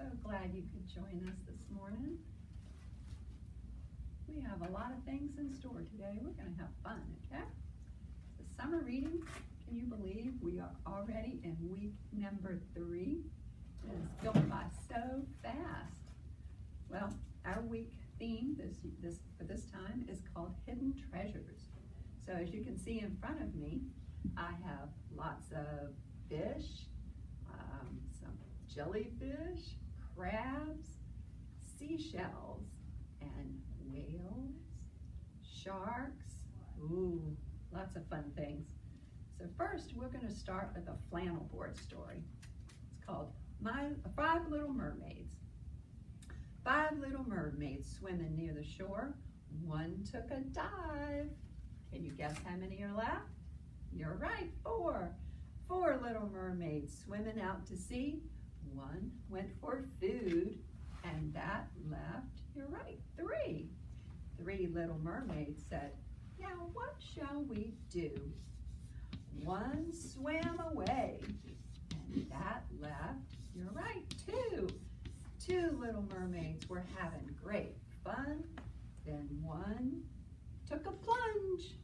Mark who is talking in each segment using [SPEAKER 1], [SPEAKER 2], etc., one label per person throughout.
[SPEAKER 1] so glad you could join us this morning. We have a lot of things in store today. We're going to have fun, okay? The summer reading, can you believe we are already in week number 3? It is going by so fast. Well, our week theme for this time is called Hidden Treasures. So as you can see in front of me, I have lots of fish, some jellyfish, crabs, seashells, and whales, sharks. Ooh, lots of fun things. So first, we're going to start with a flannel board story. It's called Five Little Mermaids. 5 little mermaids swimming near the shore. One took a dive. Can you guess how many are left? You're right, 4. 4 little mermaids swimming out to sea. One went for food, and that left, you're right, 3. 3 little mermaids said, now what shall we do? One swam away, and that left, you're right, 2. 2 little mermaids were having great fun. Then one took a plunge.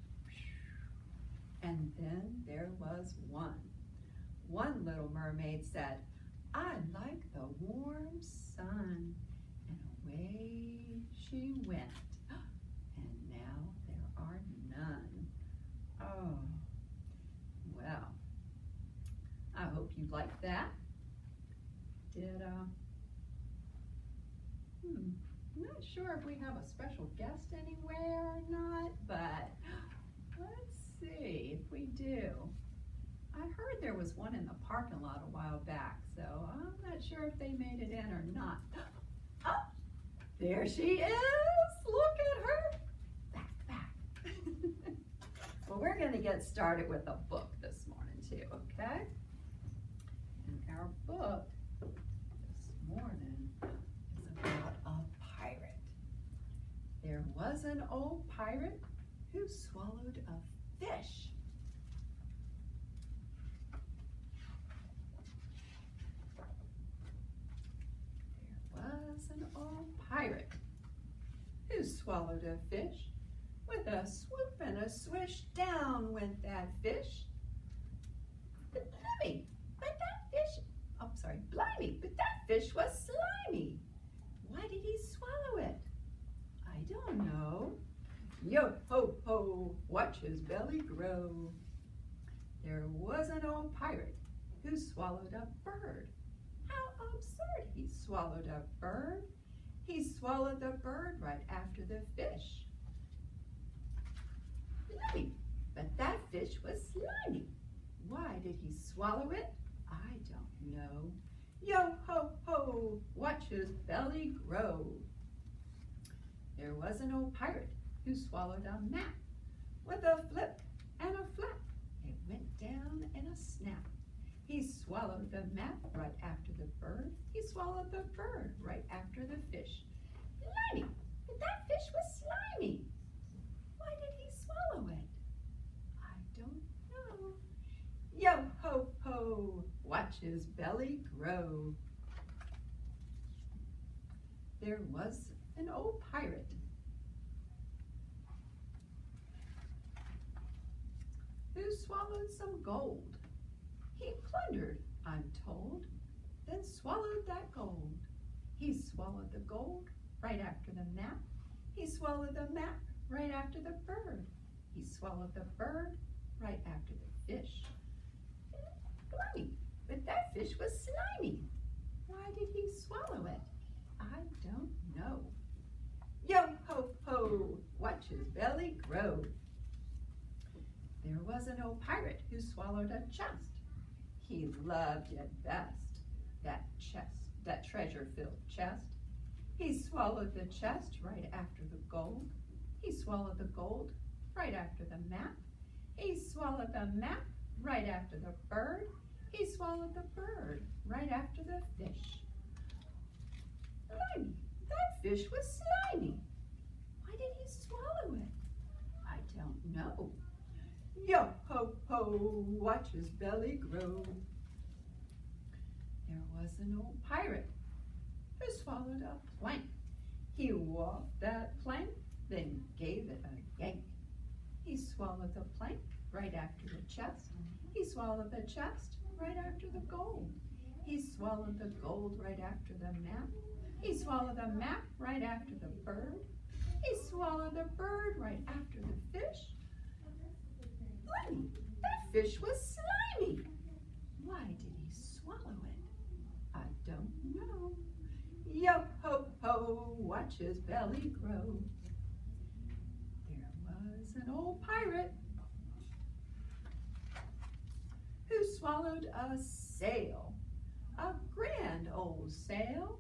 [SPEAKER 1] And then there was one. One little mermaid said, I like the warm sun. And away she went. And now there are none. Oh, well, I hope you liked that. I'm not sure if we have a special guest anywhere or not, but let's see if we do. I heard there was one in the parking lot a while back, so I'm not sure if they made it in or not. Oh, there she is. Look at her. Back. Well, we're going to get started with a book this morning too, okay? And our book this morning is about a pirate. There was an old pirate who swallowed a fish. There was an old pirate who swallowed a fish. With a swoop and a swish, down went that fish. Blimey, but that fish, blimey, but that fish was slimy. Why did he swallow it? I don't know. Yo ho ho, watch his belly grow. There was an old pirate who swallowed a bird. How absurd! He swallowed a bird. He swallowed the bird right after the fish. Blimey, but that fish was slimy. Why did he swallow it? I don't know. Yo ho ho, watch his belly grow. There was an old pirate who swallowed a map. With a flip and a flap, it went down in a snap. He swallowed the map right after the bird. He swallowed the bird right after the fish. Blimey, but that fish was slimy. Why did he swallow it? I don't know. Yo ho ho, watch his belly grow. There was an old pirate who swallowed some gold. He plundered, I'm told, then swallowed that gold. He swallowed the gold right after the map. He swallowed the map right after the bird. He swallowed the bird right after the fish. Blimey, but that fish was slimy. Why did he swallow it? I don't know. Yo ho ho, watch his belly grow. There was an old pirate who swallowed a chest. He loved it best, that treasure-filled chest. He swallowed the chest right after the gold. He swallowed the gold right after the map. He swallowed the map right after the bird. He swallowed the bird right after the fish. Blimey, that fish was slimy. Why did he swallow it? I don't know. Yo ho ho, watch his belly grow. There was an old pirate who swallowed a plank. He walked that plank, then gave it a yank. He swallowed the plank right after the chest. He swallowed the chest right after the gold. He swallowed the gold right after the map. He swallowed the map right after the bird. He swallowed the bird right after the fish. Blimey, that fish was slimy. Why did he swallow it? I don't know. Yo ho ho, watch his belly grow. There was an old pirate who swallowed a sail, a grand old sail,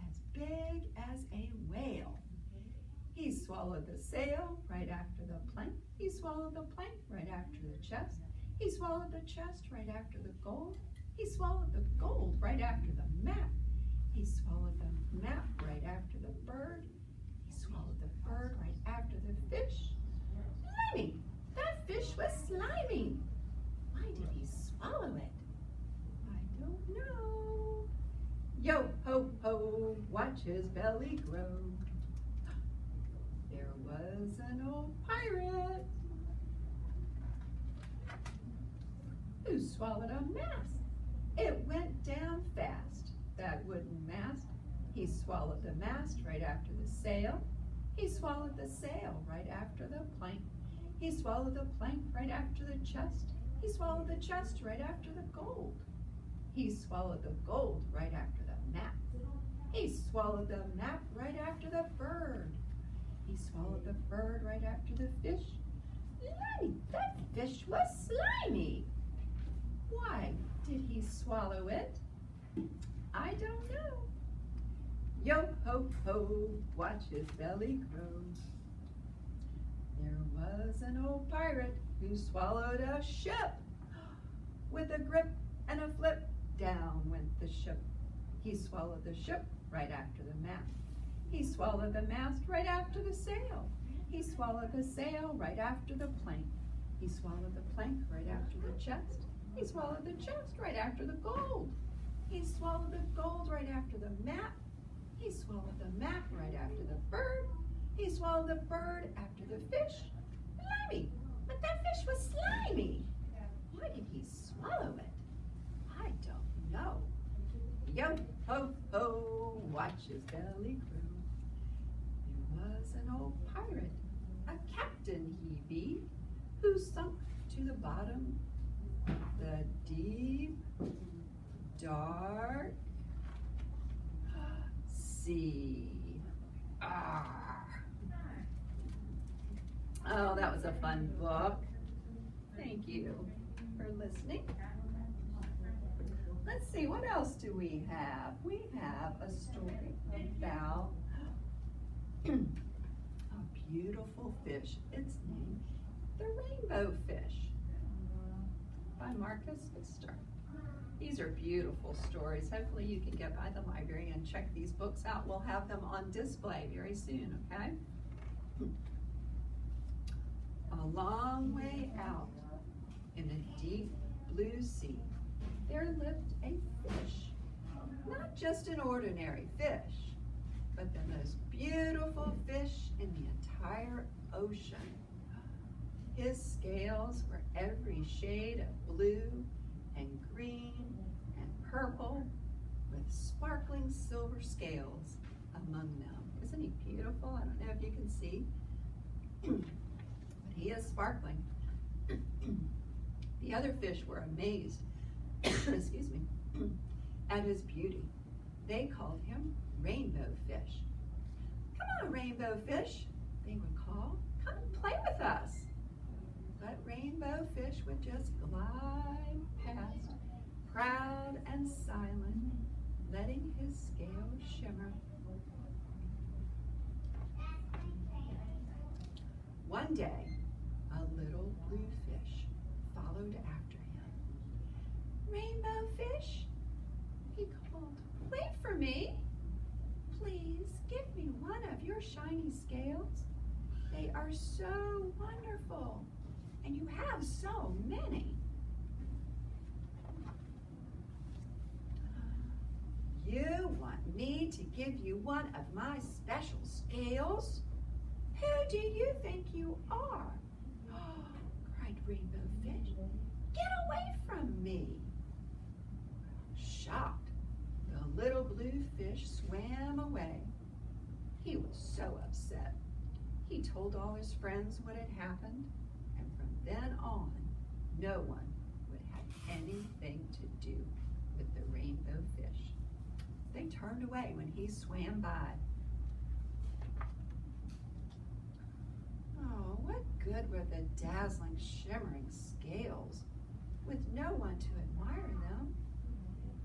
[SPEAKER 1] as big as a whale. He swallowed the sail right after the plank. He swallowed the plank right after the chest. He swallowed the chest right after the gold. He swallowed the gold right after the map. He swallowed the map right after the bird. He swallowed the bird right after the fish. Slimy! That fish was slimy! Why did he swallow it? I don't know. Yo ho ho, watch his belly grow. There was an old pirate who swallowed a mast. It went down fast, that wooden mast. He swallowed the mast right after the sail. He swallowed the sail right after the plank. He swallowed the plank right after the chest. He swallowed the chest right after the gold. He swallowed the gold right after the map. He swallowed the map right after the bird. He swallowed the bird right after the fish. Slimy! That fish was slimy! Why did he swallow it? I don't know. Yo ho ho, watch his belly grow. There was an old pirate who swallowed a ship. With a grip and a flip, down went the ship. He swallowed the ship right after the mast. He swallowed the mast right after the sail. He swallowed the sail right after the plank. He swallowed the plank right after the chest. He swallowed the chest right after the gold. He swallowed the gold right after the map. He swallowed the map right after the bird. He swallowed the bird after the fish. Slimy! But that fish was slimy! Why did he swallow it? I don't know. Yo ho ho, watch his belly grow. There was an old pirate, a Captain Hebe, who sunk to the bottom of the deep, dark sea. Oh, that was a fun book. Thank you for listening. Let's see, what else do we have? We have a story about a beautiful fish. It's named The Rainbow Fish by Marcus Pfister. These are beautiful stories. Hopefully you can get by the library and check these books out. We'll have them on display very soon, okay? A long way out in a deep blue sea, there lived a fish. Not just an ordinary fish, but the most beautiful fish in the entire ocean. His scales were every shade of blue and green and purple, with sparkling silver scales among them. Isn't he beautiful? I don't know if you can see, but he is sparkling. The other fish were amazed, excuse me, at his beauty. They called him Rainbow Fish. Come on, Rainbow Fish, they would call. Come and play with us. But Rainbow Fish would just glide past, proud and silent, letting his scales shimmer. One day, a little blue fish followed after him. Rainbow Fish, he called, wait for me. Please give me one of your shiny scales. They are so wonderful, and you have so many. You
[SPEAKER 2] you want me to give you one of my special scales? Who do you think you are? Cried Rainbow Fish. Get away from me. Shocked, the little blue fish swam away. He was so upset. He told all his friends what had happened, and from then on, no one would have anything to do with the rainbow fish. They turned away when he swam by. Oh, what good were the dazzling, shimmering scales with no one to admire them?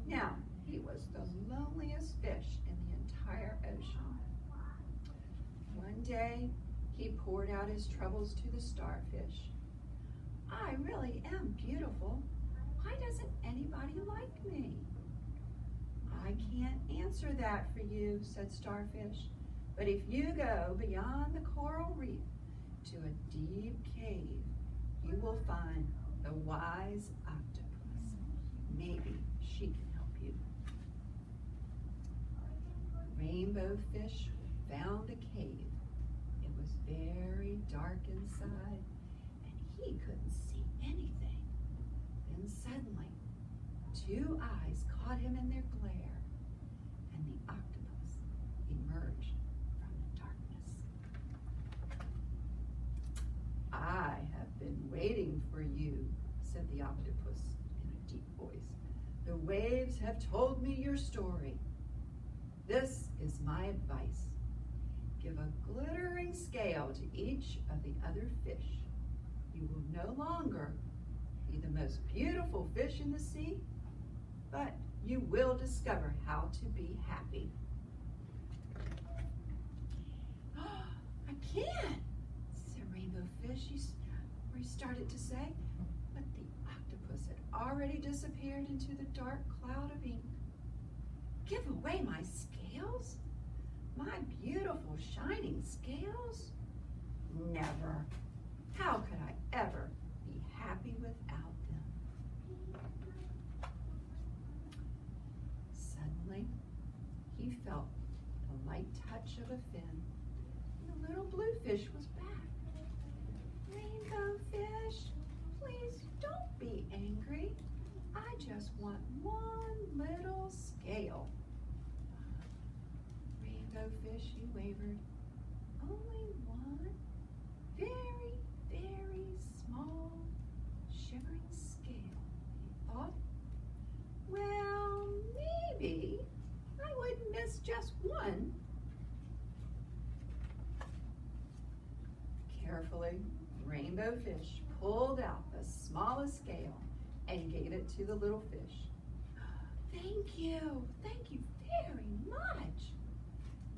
[SPEAKER 2] Now, he was the loneliest fish in the entire ocean. One day, he poured out his troubles to the starfish. I really am beautiful. Why doesn't anybody like me? I can't answer that for you, said Starfish. But if you go beyond the coral reef to a deep cave, you will find the wise octopus. Maybe she can help you. Rainbow Fish found a cave. It was very dark inside, and he couldn't see anything. Then suddenly, two eyes caught him in their glare, and the octopus emerged from the darkness. I have been waiting for you, said the octopus in a deep voice. The waves have told me your story. This is my advice. Give a glittering scale to each of the other fish. You will no longer be the most beautiful fish in the sea, but you will discover how to be happy. I can't, said Rainbow Fish. He started to say, but the octopus had already disappeared into the dark cloud of ink. Give away my scales? My beautiful shining scales? Never. How could I ever be happy without them? Suddenly, he felt the light touch of a fin, and the little blue fish was back. Rainbow Fish, please don't be angry. I just want one little scale. Rainbow Fish, he wavered. Only one very, very small, shimmering scale, he thought. Well, maybe I wouldn't miss just one. Carefully, Rainbow Fish pulled out the smallest scale and gave it to the little fish. Thank you very much.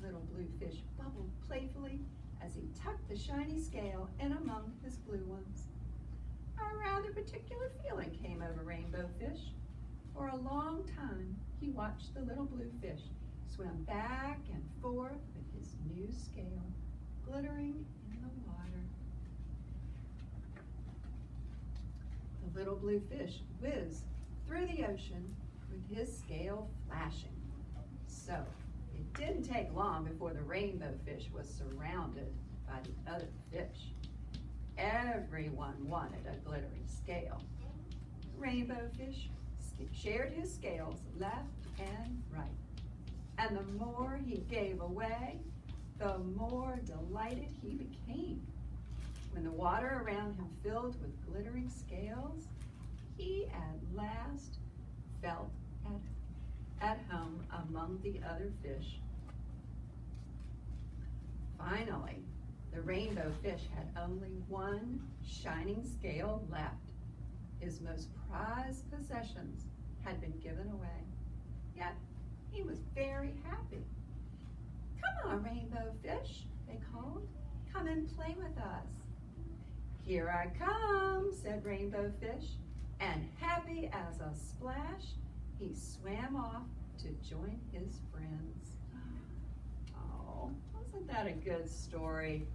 [SPEAKER 2] Little blue fish bubbled playfully as he tucked the shiny scale in among his blue ones. A rather particular feeling came over Rainbow Fish. For a long time, he watched the little blue fish swim back and forth with his new scale, glittering in the water. The little blue fish whizzed through the ocean with his scale flashing. So, it didn't take long before the rainbow fish was surrounded by the other fish. Everyone wanted a glittering scale. Rainbow Fish shared his scales left and right. And the more he gave away, the more delighted he became. When the water around him filled with glittering scales, he at last felt at home among the other fish. Finally, the rainbow fish had only one shining scale left. His most prized possessions had been given away. Yet, he was very happy. Come on, Rainbow Fish, they called. Come and play with us. Here I come, said Rainbow Fish, and happy as a splash, he swam off to join his friends. Oh, wasn't that a good story?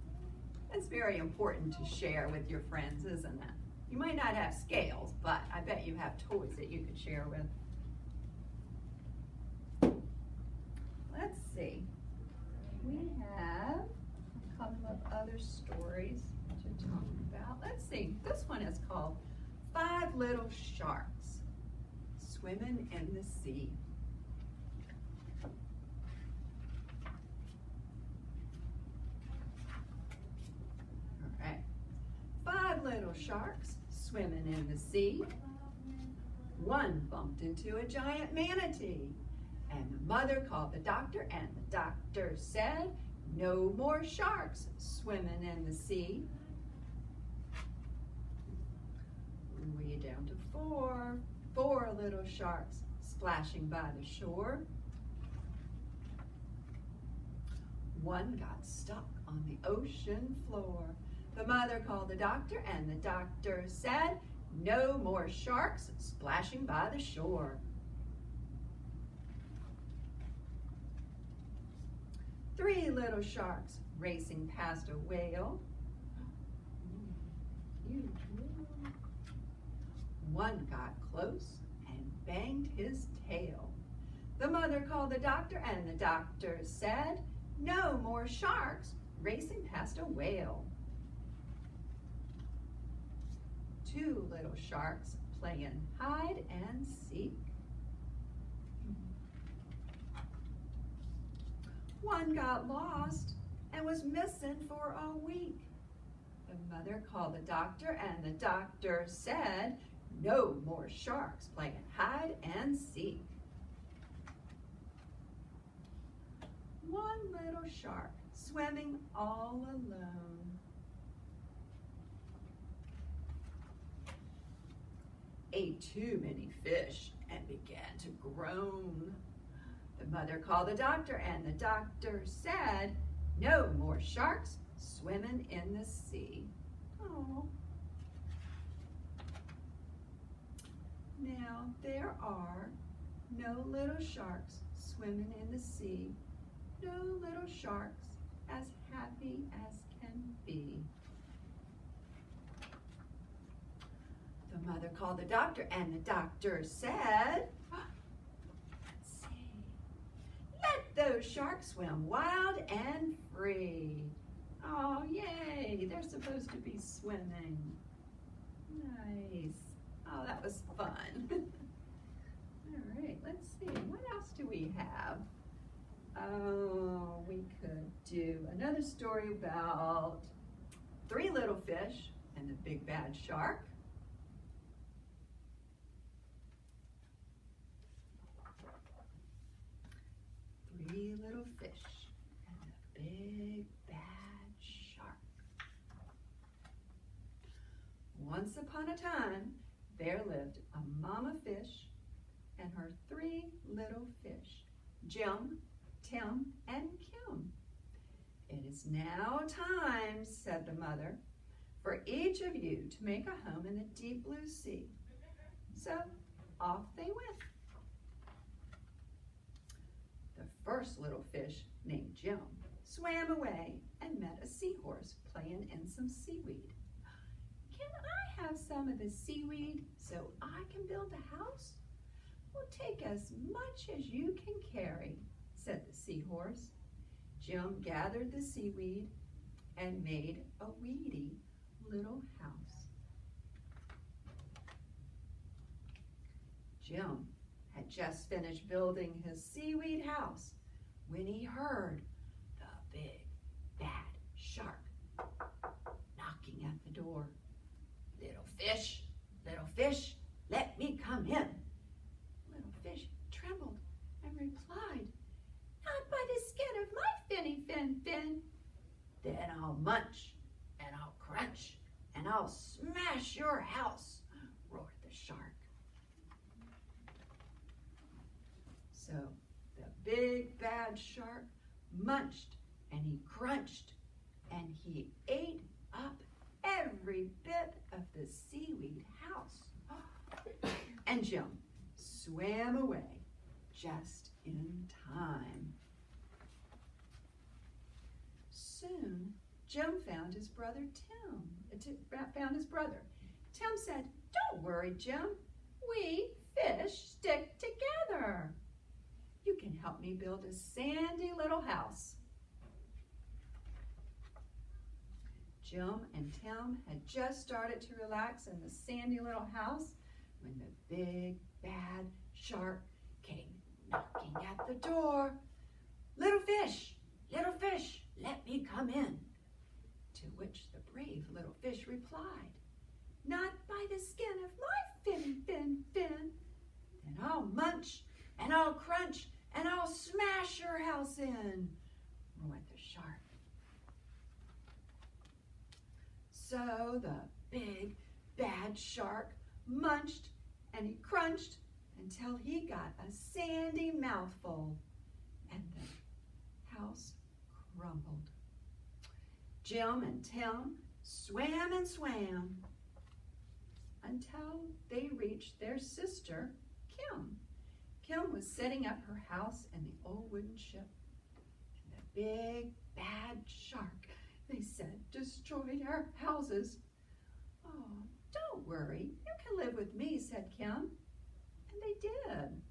[SPEAKER 2] It's very important to share with your friends, isn't it? You might not have scales, but I bet you have toys that you could share with.
[SPEAKER 1] see. We have a couple of other stories to talk about. Let's see. This one is called 5 Little Sharks Swimming in the Sea. All right. 5 little sharks swimming in the sea. One bumped into a giant manatee, and the mother called the doctor, and the doctor said, "No more sharks swimming in the sea." We're down to 4 little sharks splashing by the shore. One got stuck on the ocean floor. The mother called the doctor, and the doctor said, "No more sharks splashing by the shore." 3 little sharks racing past a whale. Huge whale. One got close and banged his tail. The mother called the doctor, and the doctor said, "No more sharks racing past a whale." 2 little sharks playing hide and seek. One got lost and was missing for a week. The mother called the doctor, and the doctor said, "No more sharks playing hide and seek." 1 little shark swimming all alone. Ate too many fish and began to groan. The mother called the doctor, and the doctor said, "No more sharks swimming in the sea." Oh. Now there are no little sharks swimming in the sea, no little sharks as happy as can be. The mother called the doctor, and the doctor said, let's see, "Let those sharks swim wild and free." Oh, yay, they're supposed to be swimming. Nice. Oh, that was fun. All right, let's see, what else do we have? Oh, we could do another story about 3 little fish and the big bad shark. 3 little fish and the big bad shark. Once upon a time, there lived a mama fish and her 3 little fish, Jim, Tim, and Kim. "It is now time," said the mother, "for each of you to make a home in the deep blue sea." So off they went. The first little fish, named Jim, swam away and met a seahorse playing in some seaweed. "Can I have some of the seaweed so I can build a house?" "Well, take as much as you can carry," said the seahorse. Jim gathered the seaweed and made a weedy little house. Jim had just finished building his seaweed house when he heard the big bad shark knocking at the door. Little fish, let me come in." Little fish trembled and replied, "Not by the skin of my finny fin." "Then I'll munch and I'll crunch and I'll smash your house," roared the shark. So the big bad shark munched and he crunched and he ate up every bit of the seaweed house. And Jim swam away just in time. Soon, Jim found his brother Tim said, "Don't worry, Jim. We fish stick together. You can
[SPEAKER 2] help me build a sandy little house. Jim and Tim had just started to relax in the sandy little house when the big, bad shark came knocking at the door. Little fish, let me come in." To which the brave little fish replied, "Not by the skin of my fin. Then I'll munch and I'll crunch and I'll smash your house in," roared the shark. So the big, bad shark munched and he crunched until he got a sandy mouthful, and the house crumbled. Jim and Tim swam and swam until they reached their sister, Kim. Kim was setting up her house in the old wooden ship. And the big, bad shark, they said, destroyed our houses. "Oh, don't worry, you can live with me," said Kim. And they did.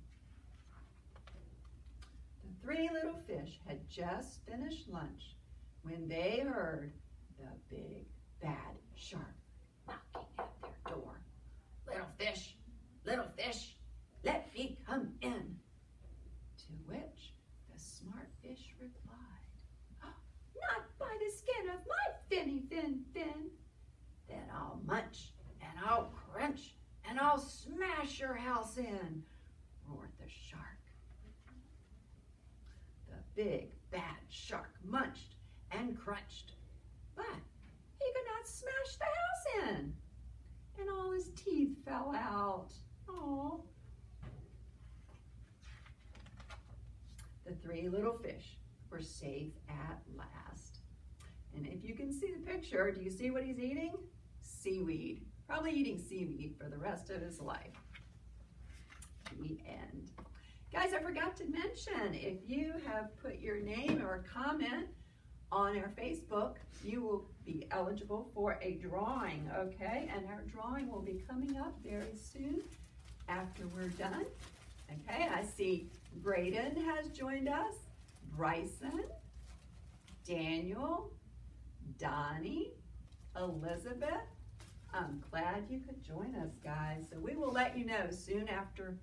[SPEAKER 2] The three little fish had just finished lunch when they heard the big, bad shark knocking at their door. Little fish, let me come in." To which the smart fish replied, "Not by the skin of my fin. Then I'll munch and I'll crunch and I'll smash your house in," roared the shark. The big, bad shark munched and crunched, but he could not smash the house in, and all his teeth fell out. Aww. The three little fish were safe at last. And if you can see the picture, do you see what he's eating? Seaweed. Probably eating seaweed for the rest of his life. The end. Guys, I forgot to mention, if you have put your name or comment on our Facebook, you will be eligible for a drawing, okay? And our drawing will be coming up very soon after we're done. Okay, I see Braden has joined us, Bryson, Daniel, Donnie, Elizabeth. I'm glad you could join us, guys. So we will let you know soon after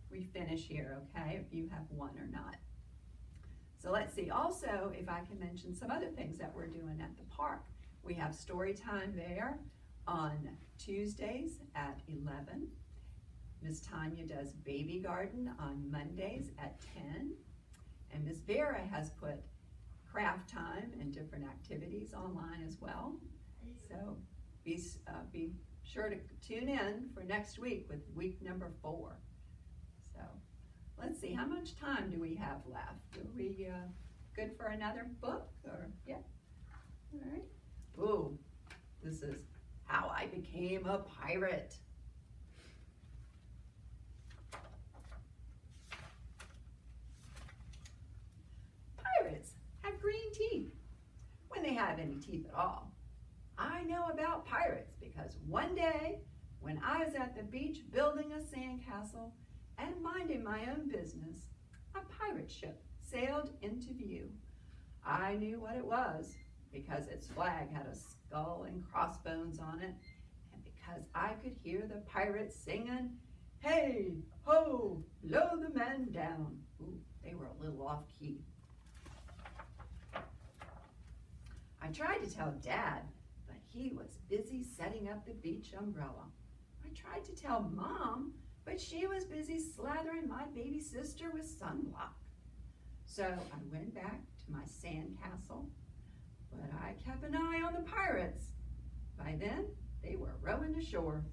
[SPEAKER 2] we finish here, okay, if you have won or not. So let's see, also, if I can mention some other things that we're doing at the park. We have story time there on Tuesdays at 11. Miss Tanya does baby garden on Mondays at 10. And Miss Vera has put craft time and different activities online as well. So be sure to tune in for next week with week number 4. So let's see, how much time do we have left? Are we good for another book? Or yeah, all right. Ooh, this is How I Became a Pirate. Pirates have green teeth, when they have any teeth at all. I know about pirates because one day when I was at the beach building a sandcastle and minding my own business, a pirate ship sailed into view. I knew what it was because its flag had a skull and crossbones on it, and because I could hear the pirates singing, "Hey, ho, blow the man down." Ooh, they were a little off key. I tried to tell Dad, but he was busy setting up the beach umbrella. I tried to tell Mom, but she was busy slathering my baby sister with sunblock. So I went back to my sandcastle, but I kept an eye on the pirates. By then, they were rowing ashore.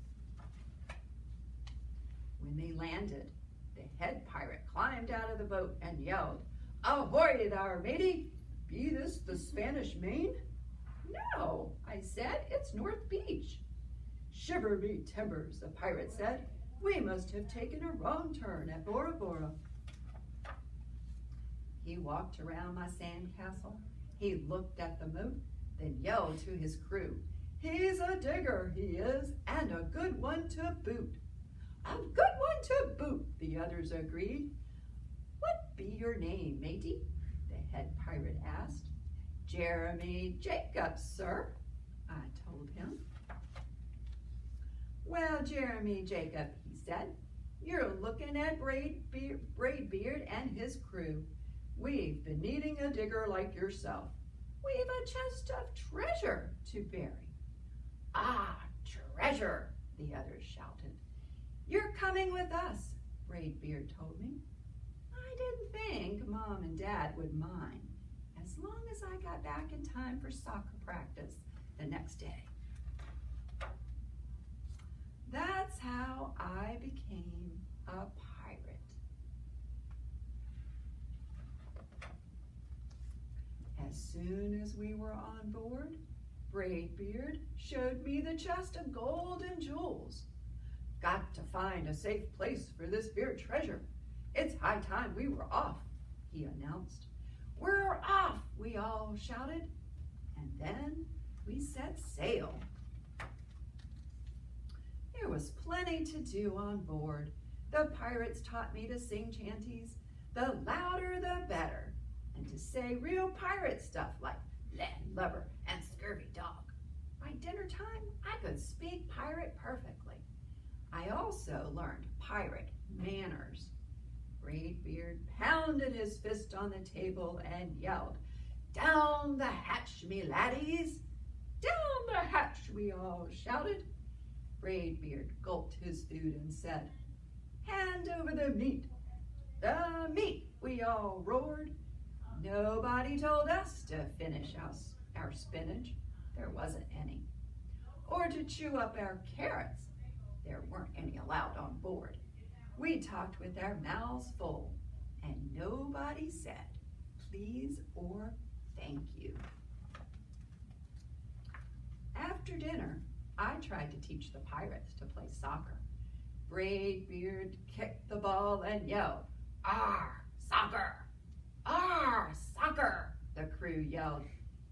[SPEAKER 2] When they landed, the head pirate climbed out of the boat and yelled, "Ahoy there, matey! Be this the Spanish Main?" "No," I said, "it's North Beach." "Shiver me timbers," the pirate said. "We must have taken a wrong turn at Bora Bora." He walked around my sandcastle. He looked at the moat, then yelled to his crew, "He's a digger, he is, and a good one to boot." "A good one to boot," the others agreed. "What be your name, matey?" the head pirate asked. "Jeremy Jacobs, sir," I told him. "Well, Jeremy Jacob," he said, "you're looking at Braidbeard and his crew. We've been needing a digger like yourself. We've a chest of treasure to bury." "Ah, treasure," the others shouted. "You're coming with us," Braidbeard told me. I didn't think Mom and Dad would mind, as long as I got back in time for soccer practice the next day. That's how I became a pirate. As soon as we were on board, Braidbeard showed me the chest of gold and jewels. "Got to find a safe place for this here treasure. It's high time we were off," he announced. "We're off," we all shouted, and then we set sail. There was plenty to do on board. The pirates taught me to sing chanties, the louder the better, and to say real pirate stuff like "land lubber" and "scurvy dog." By dinner time, I could speak pirate perfectly. I also learned pirate manners. Braidbeard pounded his fist on the table and yelled, "Down the hatch, me laddies!" "Down the hatch," we all shouted. Braidbeard gulped his food and said, "Hand over the meat." "The meat," we all roared. Nobody told us to finish our spinach. There wasn't any. Or to chew up our carrots. There weren't any allowed on board. We talked with our mouths full, and nobody said please or thank you. After dinner, I tried to teach the pirates to play soccer. Braidbeard kicked the ball and yelled, "Arr, soccer! Arr, soccer!" the crew yelled.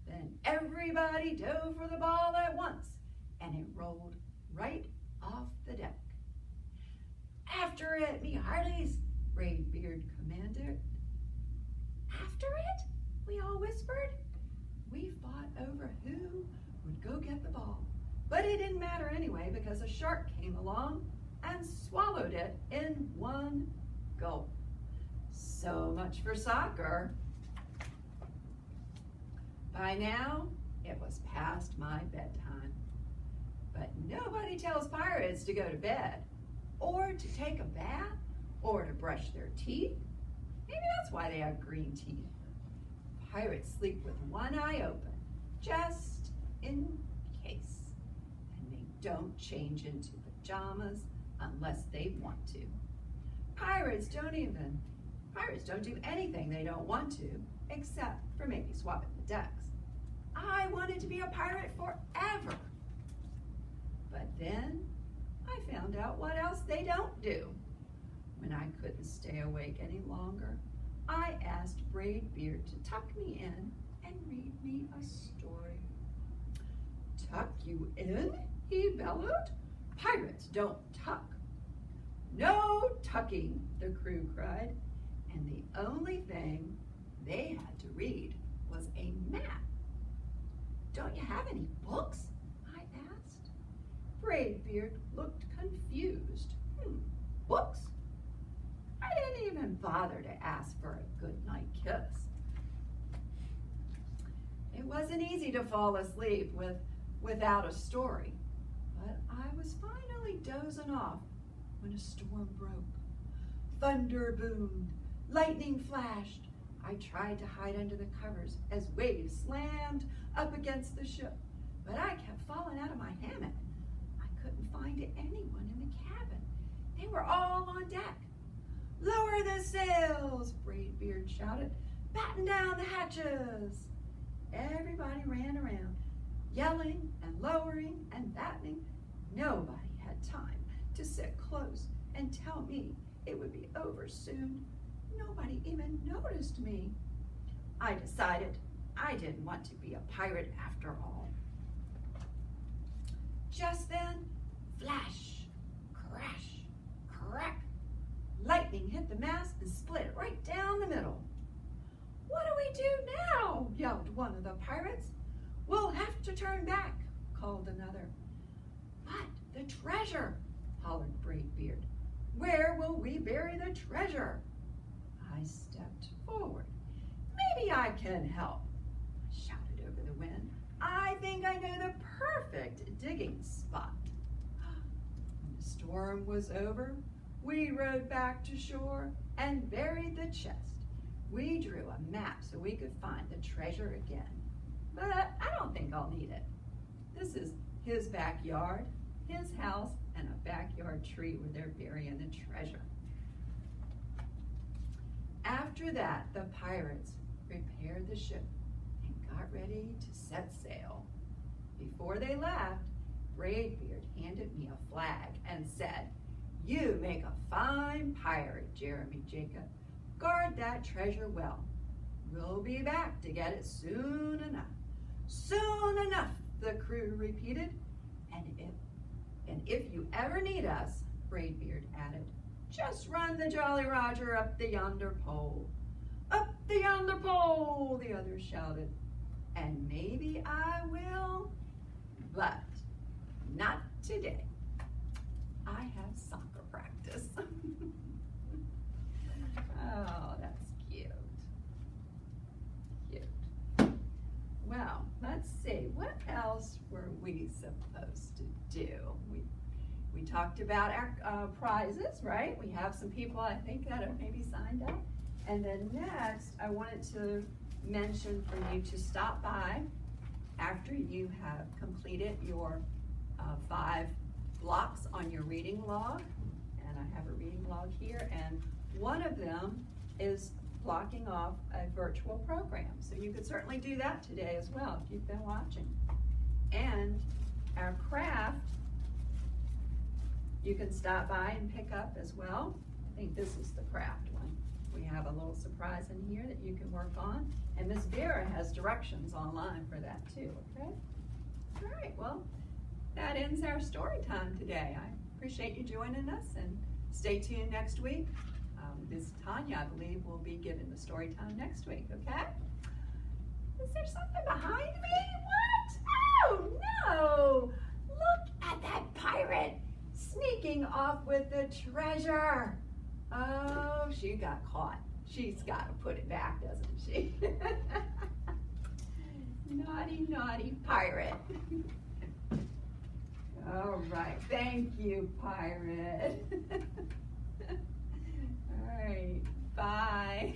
[SPEAKER 2] Then everybody dove for the ball at once, and it rolled right off the deck. "After it, me hearties," Braidbeard commanded. "After it?" we all whispered. We fought over who would go get the ball, but it didn't matter anyway because a shark came along and swallowed it in one gulp. So much for soccer. By now, it was past my bedtime. But nobody tells pirates to go to bed, or to take a bath, or to brush their teeth. Maybe that's why they have green teeth. Pirates sleep with one eye open, just in case. And they don't change into pajamas unless they want to. Pirates don't do anything they don't want to, except for maybe swapping the decks. I wanted to be a pirate forever. But then I found out what else they don't do. When I couldn't stay awake any longer, I asked Braidbeard to tuck me in and read me a story. "Tuck you in?" he bellowed. "Pirates don't tuck." "No tucking," the crew cried, and the only thing they had to read was a map. "Don't you have any books?" I asked. Braidbeard looked confused. Books? I didn't even bother to ask for a goodnight kiss. It wasn't easy to fall asleep without a story, but I was finally dozing off when a storm broke. Thunder boomed, lightning flashed. I tried to hide under the covers as waves slammed up against the ship, but I kept falling out of my hammock. I couldn't find anyone in the cabin. They were all on deck. "Lower the sails," Braidbeard shouted. "Batten down the hatches." Everybody ran around, yelling and lowering and battening. Nobody had time to sit close and tell me it would be over soon. Nobody even noticed me. I decided I didn't want to be a pirate after all. Just then, flash, crash, crack. Lightning hit the mast and split it right down the middle. one of the pirates. We'll have to turn back, called another. But the treasure, hollered Braidbeard. Where will we bury the treasure? I stepped forward. Maybe I can help, I shouted over the wind. I think I know the perfect digging spot. When the storm was over, we rowed back to shore and buried the chest. We drew a map so we could find the treasure again. But I don't think I'll need it. This is his backyard, his house, and a backyard tree where they're burying the treasure. After that, the pirates repaired the ship and got ready to set sail. Before they left, Braidbeard handed me a flag and said, "You make a fine pirate, Jeremy Jacob. Guard that treasure well. We'll be back to get it soon enough." Soon enough, the crew repeated. And if you ever need us, Braidbeard added, just run the Jolly Roger up the yonder pole. Up the yonder pole, the others shouted. And maybe I will, but not today. I have soccer practice. Oh, that's cute. Cute. Well, let's see, what else were we supposed to do? We talked about our prizes, right? We have some people, I think, that have maybe signed up. And then next, I wanted to mention for you to stop by after you have completed your 5 blocks on your reading log. And I have a reading log here, and one of them is blocking off a virtual program. So you could certainly do that today as well if you've been watching. And our craft, you can stop by and pick up as well. I think this is the craft one. We have a little surprise in here that you can work on. And Miss Vera has directions online for that too, okay? All right, well, that ends our story time today. I appreciate you joining us, and stay tuned next week. Miss Tanya, I believe, will be giving the story time next week, okay? Is there something behind me? What? Oh no! Look at that pirate sneaking off with the treasure. Oh, she got caught. She's got to put it back, doesn't she? Naughty, naughty pirate. All right, thank you, pirate. All right, bye.